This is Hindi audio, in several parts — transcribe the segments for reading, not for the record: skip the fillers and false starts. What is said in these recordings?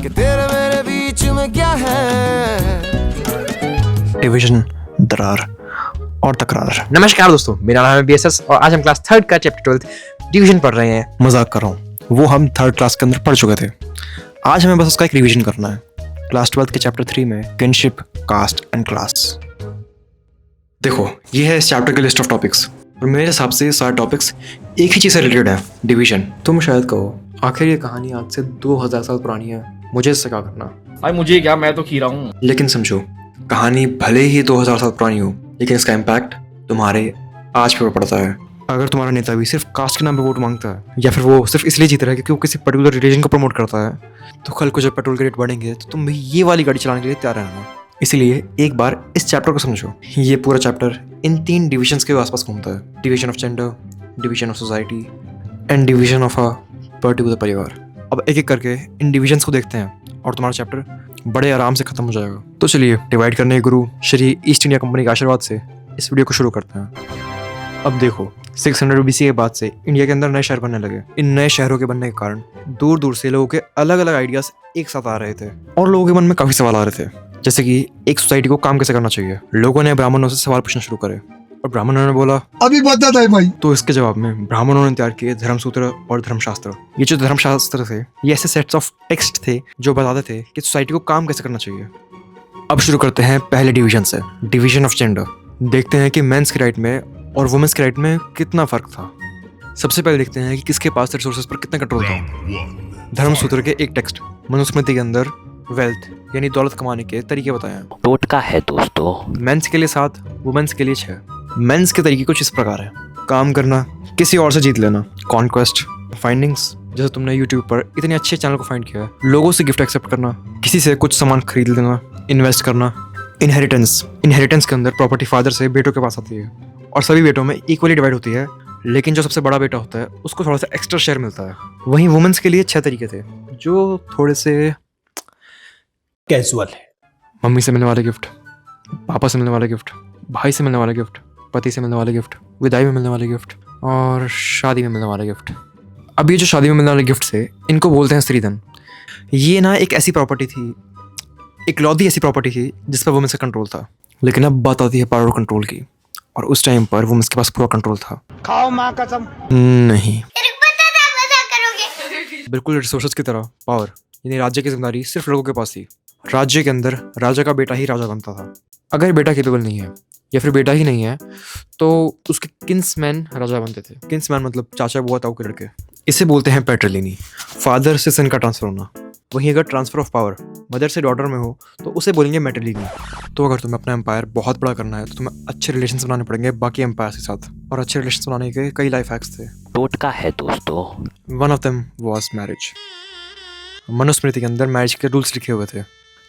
कि तेरे मेरे बीच में क्या है। डिवीजन, दरार और तकरार। नमस्कार दोस्तों, मेरा नाम है BSS और आज हम क्लास 3 का चैप्टर 12 डिवीजन पढ़ रहे हैं। मजाक कर रहा हूँ, वो हम थर्ड क्लास के अंदर पढ़ चुके थे। आज हमें बस उसका एक रिवीजन करना है। क्लास 12 के चैप्टर 3 में किनशिप, कास्ट एंड क्लास। देखो, ये है इस चैप्टर की लिस्ट ऑफ टॉपिक्स और मेरे हिसाब से ये सारे टॉपिक्स एक ही चीज़ से रिलेटेड है, डिवीजन। तुम शायद कहो आखिर ये कहानी आज से 2000 साल पुरानी है, मुझे इससे क्या करना। भाई मुझे क्या, मैं तो खीरा हूँ। लेकिन समझो, कहानी भले ही 2000 साल पुरानी हो, लेकिन इसका इम्पैक्ट तुम्हारे आज पे पड़ता है। अगर तुम्हारा नेता भी सिर्फ कास्ट के नाम पे वोट मांगता है या फिर वो सिर्फ इसलिए जीत रहा है क्योंकि वो किसी पर्टिकुलर रिलीजन को प्रमोट करता है, तो कल को जब पेट्रोल के रेट बढ़ेंगे तो तुम भी ये वाली गाड़ी चलाने के लिए तैयार रहना। इसलिए एक बार इस चैप्टर को समझो। ये पूरा चैप्टर इन 3 डिविजन्स के आसपास घूमता है: division of gender, division of society and division of a particular परिवार। अब एक एक करके इन डिविजन्स को देखते हैं और तुम्हारा चैप्टर बड़े आराम से खत्म हो जाएगा। तो चलिए, डिवाइड करने के गुरु श्री ईस्ट इंडिया कंपनी के आशीर्वाद से इस वीडियो को शुरू करते हैं। अब देखो, 600 BC के बाद से इंडिया के अंदर नए शहर बनने लगे। इन नए शहरों के बनने के कारण दूर दूर से लोगों के अलग अलग आइडियाज एक साथ आ रहे थे और लोगों के मन में काफी सवाल आ रहे थे, जैसे कि एक सोसाइटी को काम कैसे करना चाहिए। लोगों ने ब्राह्मणों से सवाल पूछना शुरू करे और ब्राह्मणों ने बोला अभी बता दे भाई। तो इसके जवाब में ब्राह्मणों ने तैयार किए धर्मसूत्र और धर्मशास्त्र। ये जो धर्मशास्त्र थे, ये ऐसे सेट्स ऑफ टेक्स्ट थे जो बताते थे कि सोसाइटी को काम कैसे करना चाहिए। अब शुरू करते हैं पहले डिवीजन से, डिवीजन ऑफ जेंडर। देखते हैं कि मेंस के राइट में और वुमेन्स के राइट में कितना फर्क था। सबसे पहले देखते हैं कि किसके पास रिसोर्सेज पर कितना कंट्रोल था। धर्मसूत्र के एक टेक्स्ट मनुस्मृति के अंदर वेल्थ यानी दौलत कमाने के तरीके बताए हैं। टोटका है दोस्तों। मेंस के लिए 7, वुमेन्स के लिए 6। मेंस के तरीके कुछ इस प्रकार है: काम करना, किसी और से जीत लेना, कॉन्क्वेस्ट, फाइंडिंग्स, जैसे तुमने यूट्यूब पर इतने अच्छे चैनल को फाइंड किया है, लोगों से गिफ्ट एक्सेप्ट करना, किसी से कुछ सामान खरीद लेना, इन्वेस्ट करना, इनहेरिटेंस। इनहेरिटेंस के अंदर प्रॉपर्टी फादर से बेटों के पास आती है और सभी बेटों में इक्वली डिवाइड होती है, लेकिन जो सबसे बड़ा बेटा होता है उसको थोड़ा सा एक्स्ट्रा शेयर मिलता है। वहीं वुमेन्स के लिए 6 तरीके थे जो थोड़े से कैजुअल है। मम्मी से मिलने वाले गिफ्ट, पापा से मिलने वाले गिफ्ट, भाई से मिलने वाले गिफ्ट, पति से मिलने वाले गिफ्ट, विदाई में मिलने वाले गिफ्ट और शादी में मिलने वाले गिफ्ट। अब ये जो शादी में मिलने वाले गिफ्ट थे, इनको बोलते हैं स्त्रीधन। ये ना एक ऐसी प्रॉपर्टी थी, इकलौती ऐसी प्रॉपर्टी थी जिस पर वुमेन्स का कंट्रोल था। लेकिन अब बात आती है पावर कंट्रोल की, और उस टाइम पर वुमेन्स के पास पूरा कंट्रोल था। खाओ माँ कसम। नहीं, बिल्कुल रिसोर्सेज की तरह पावर यानी राज्य की जिम्मेदारी सिर्फ लोगों के पास थी। राज्य के अंदर राजा का बेटा ही राजा बनता था। अगर बेटा कैपेबल नहीं है या फिर बेटा ही नहीं है तो उसके किन्समैन राजा बनते थे। किन्समैन मतलब चाचा बुआ ताऊ के लड़के। इसे बोलते हैं पैट्रिलिनी, फादर से सन का ट्रांसफर होना। वहीं अगर ट्रांसफर ऑफ पावर मदर से डॉटर में हो तो उसे बोलेंगे मैट्रिलिनी। तो अगर तुम्हें अपना एम्पायर बहुत बड़ा करना है तो तुम्हें अच्छे रिलेशंस बनाने पड़ेंगे बाकी एम्पायर के साथ, और अच्छे रिलेशंस बनाने के कई लाइफ हैक्स थे। टोटका है दोस्तों। One of them was marriage. Manusmriti के अंदर मैरिज के रूल्स लिखे हुए थे,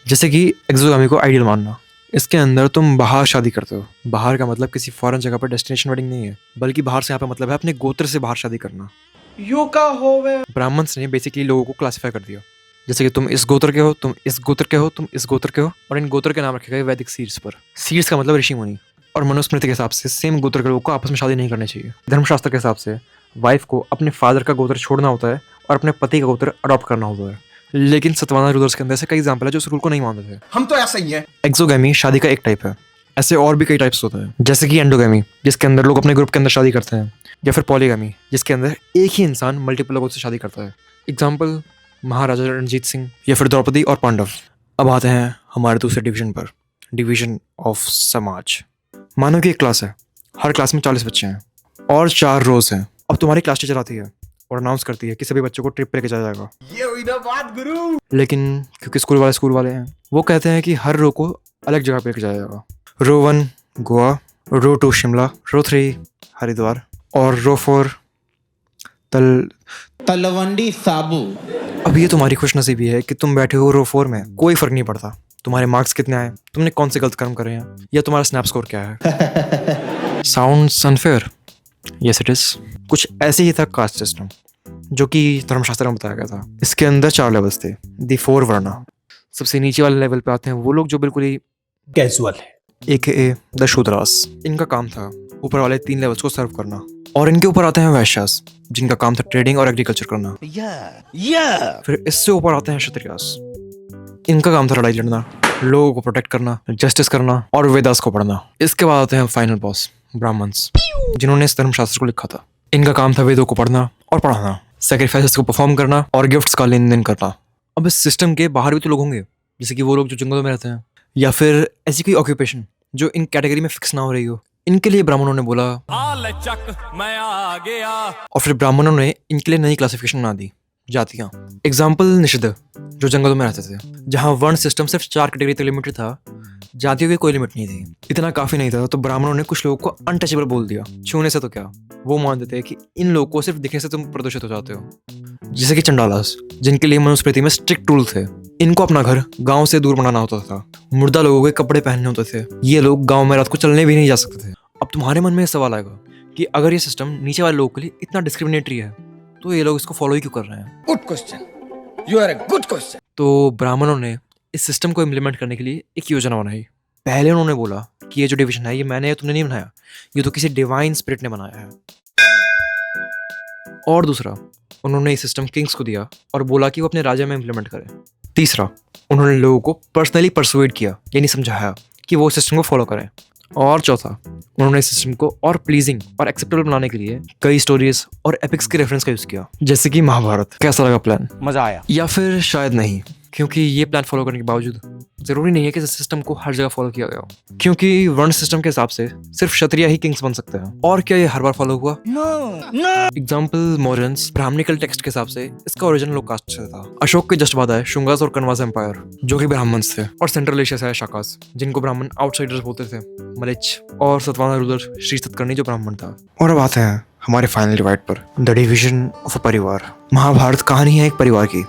जैसे कि एक्सोगामी को आइडियल मानना। इसके अंदर तुम बाहर शादी करते हो। बाहर का मतलब किसी फॉरेन जगह पर डेस्टिनेशन वेडिंग नहीं है, बल्कि बाहर से यहाँ पे मतलब है अपने गोत्र से बाहर शादी करना। यू का होवे। ब्राह्मण्स ने बेसिकली लोगों को क्लासिफाई कर दिया, जैसे कि तुम इस गोत्र के हो, तुम इस गोत्र के हो, तुम इस गोत्र के हो, और इन गोत्र के नाम रखे गए वैदिक सीड्स पर। सीड्स का मतलब ऋषि मुनि। और मनुस्मृति के हिसाब से सेम गोत्र के लोगों को आपस में शादी नहीं करनी चाहिए। धर्मशास्त्र के हिसाब से वाइफ को अपने फादर का गोत्र छोड़ना होता है और अपने पति का गोत्र अडॉप्ट करना होता है। लेकिन सतवाना रूलर्स के अंदर ऐसे कई एग्जाम्पल है जो इस रूल को नहीं मानते थे। हम तो ऐसा ही हैं। एक्सोगैमी शादी का एक टाइप है। ऐसे और भी कई टाइप्स होते हैं, जैसे कि एंडोगैमी जिसके अंदर लोग अपने ग्रुप के अंदर शादी करते हैं, या फिर पॉलीगैमी जिसके अंदर एक ही इंसान मल्टीपल लोगों से शादी करता है। एग्जाम्पल महाराजा रणजीत सिंह या फिर द्रौपदी और पांडव। अब आते हैं हमारे दूसरे डिवीजन पर, डिवीजन ऑफ समाज। मानो कि एक क्लास है, हर क्लास में 40 बच्चे हैं और 4 रोज हैं। अब तुम्हारी क्लास टीचर आती है और अनाउंस करती है कि सभी बच्चों को ट्रिप पे लेके जाया जाएगा। ये हुई ना बात गुरु। लेकिन क्योंकि स्कूल वाले हैं, वो कहते हैं कि हर रो को अलग जगह पे लेके जाया जाएगा। रो 1 गोवा, रो 2 शिमला, रो 3 हरिद्वार और रो 4 तलवंडी साबू। अब ये तुम्हारी खुशनसीबी है कि तुम बैठे हो रो 4 में, कोई फर्क नहीं पड़ता तुम्हारे मार्क्स कितने आए, तुमने कौन से गलत कर्म करे हैं, या तुम्हारा स्नैप स्कोर क्या है। Sounds unfair? Yes it is. कुछ ऐसे ही था कास्ट सिस्टम, जो कि धर्मशास्त्र में बताया गया था। इसके अंदर 4 लेवल्स थे, दी 4 वर्णा। सबसे नीचे वाले लेवल पे आते हैं वो लोग जो बिल्कुल ही कैजुअल है, AKA द शूद्रास। इनका काम था ऊपर वाले 3 लेवल्स को सर्व करना। और इनके ऊपर आते हैं वैश्यास, जिनका काम था ट्रेडिंग और एग्रीकल्चर करना। फिर इससे ऊपर आते हैं क्षत्रियास, इनका काम था लड़ाई लड़ना, लोगों को प्रोटेक्ट करना, जस्टिस करना और वेदास को पढ़ना। इसके बाद आते हैं फाइनल बॉस, ब्राह्मण्स, जिन्होंने इस धर्मशास्त्र को लिखा था। इनका काम था वेदों को पढ़ना और पढ़ाना, सेक्रीफाइसेस को परफॉर्म करना और गिफ्ट्स का लेन देन करना। अब इस सिस्टम के बाहर भी तो लोग होंगे, जैसे कि वो लोग जो जंगलों में रहते हैं, या फिर ऐसी कोई ऑक्यूपेशन जो इन कैटेगरी में फिक्स ना हो रही हो। इनके लिए ब्राह्मणों ने बोला मैं आ गया, और फिर ब्राह्मणों ने इनके लिए नई क्लासिफिकेशन बना दी, जातियां। एग्जाम्पल निषिद्ध, जो जंगलों में रहते थे, जहाँ वर्ण सिस्टम सिर्फ 4 कैटेगरी तक लिमिटेड था, जातियों की कोई लिमिट नहीं थी। इतना काफी नहीं था तो ब्राह्मणों ने कुछ लोगों को अनटचेबल बोल दिया। छूने से तो क्या, वो मानते थे कि इन लोगों को सिर्फ दिखने से तुम प्रदूषित हो जाते हो। जैसे कि चंडालास, जिनके लिए मनुस्मृति में स्ट्रिक्ट रूल थे। इनको अपना घर गांव से दूर बनाना होता था, मुर्दा लोगों के कपड़े पहनने होते थे, ये लोग गांव में रात को चलने भी नहीं जा सकते थे। अब तुम्हारे मन में सवाल आएगा कि अगर ये सिस्टम नीचे वाले लोगों के लिए इतना डिस्क्रिमिनेटरी है तो ये लोग इसको फॉलो ही क्यों कर रहे हैं? Good question, you are a good question. तो ब्राह्मणों ने इस सिस्टम को इम्प्लीमेंट करने के लिए एक योजना बनाई। पहले उन्होंने बोला कि ये जो डिवीजन है, ये मैंने या तुमने नहीं बनाया, ये तो किसी डिवाइन स्पिरिट ने बनाया है। और दूसरा, उन्होंने इस सिस्टम किंग्स को दिया और बोला कि वो अपने राज्य में इम्प्लीमेंट करें। तीसरा, उन्होंने लोगों को पर्सनली परसुएड किया, यानी समझाया कि वो सिस्टम को फॉलो करें। और चौथा, उन्होंने इस सिस्टम को और प्लीजिंग और एक्सेप्टेबल बनाने के लिए कई स्टोरीज और एपिक्स के रेफरेंस का यूज किया, जैसे कि महाभारत। कैसा लगा प्लान? मजा आया। या फिर शायद नहीं, क्योंकि ये प्लान फॉलो करने के बावजूद जरूरी नहीं है कि इस सिस्टम को हर जगह फॉलो किया गया हो, क्योंकि वर्ण सिस्टम के हिसाब से सिर्फ क्षत्रिय ही किंग्स बन सकते हैं। और क्या ये हर बार फॉलो हुआ? एग्जाम्पल मौर्यंस ब्राह्मणिकल टेक्स्ट के हिसाब से इसका ओरिजिनल लोक कास्ट से था। अशोक के जस्ट बाद आए शुंगास और कनवास एम्पायर, जो कि ब्राह्मण्स थे। और सेंट्रल एशिया से आए शाकास, जिनको ब्राह्मण आउटसाइडर्स बोलते थे, मलिच। और सतवाहन रूलर श्री सतकर्णी, जो ब्राह्मण था। और अब आते हैं हमारे फाइनल डिवाइड पर, द डिविजन ऑफ अ परिवार। महाभारत कहानी है एक परिवार की,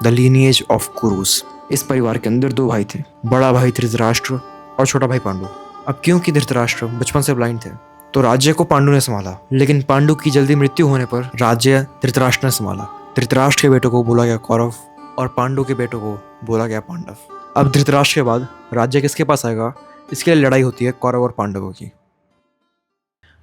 द लीनिएज ऑफ कुरुस। इस परिवार के अंदर 2 भाई थे, बड़ा भाई धृतराष्ट्र और छोटा भाई पांडु। अब क्योंकि धृतराष्ट्र बचपन से ब्लाइंड थे, तो राज्य को पांडु ने संभाला, लेकिन पांडु की जल्दी मृत्यु होने पर राज्य धृतराष्ट्र ने संभाला। धृतराष्ट्र के बेटों को बोला गया कौरव और पांडु के बेटों को बोला गया पांडव। अब धृतराष्ट्र के बाद राज्य किसके पास आएगा, इसके लिए लड़ाई होती है कौरव और पांडवों की।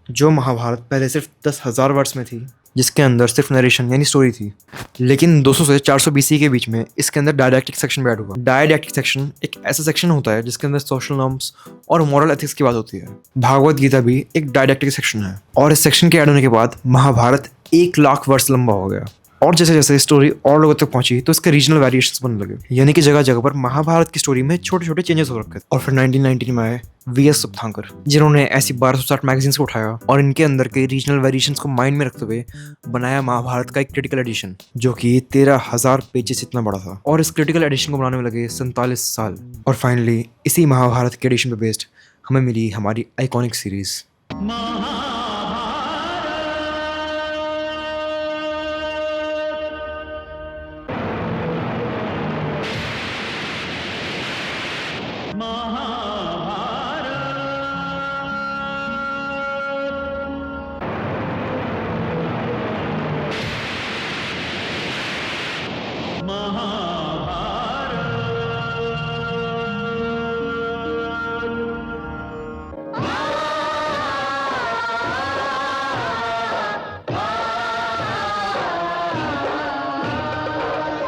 जो महाभारत पहले सिर्फ 10,000 वर्ड्स में थी, जिसके अंदर सिर्फ नरेशन यानी स्टोरी थी, लेकिन 200 से 400 BC के बीच में इसके अंदर डायडैक्टिक सेक्शन भी ऐड हुआ। डायडैक्टिक सेक्शन एक ऐसा सेक्शन होता है जिसके अंदर सोशल नॉर्म्स और मॉरल एथिक्स की बात होती है। भागवत गीता भी एक डायडैक्टिक सेक्शन है, और इस सेक्शन के ऐड होने के बाद महाभारत 1 लाख वर्ष लंबा हो गया। और जैसे जैसे स्टोरी और लोगों तक पहुंची तो इसके रीजनल वेरिएशंस बनने लगे, यानी कि जगह जगह पर महाभारत की स्टोरी में छोटे छोटे चेंजेस हो रखे थे। और फिर 1919 में आए VS सुबथांकर, जिन्होंने ऐसी 1260 मैगजीन्स को उठाया और इनके अंदर के रीजनल वेरिएशंस को माइंड में रखते हुए बनाया महाभारत का एक क्रिटिकल एडिशन, जो कि 13,000 पेजेस इतना बड़ा था। और इस क्रिटिकल एडिशन को बनाने में लगे 47 साल। और फाइनली इसी महाभारत के एडिशन पे बेस्ड हमें मिली हमारी आइकॉनिक सीरीज।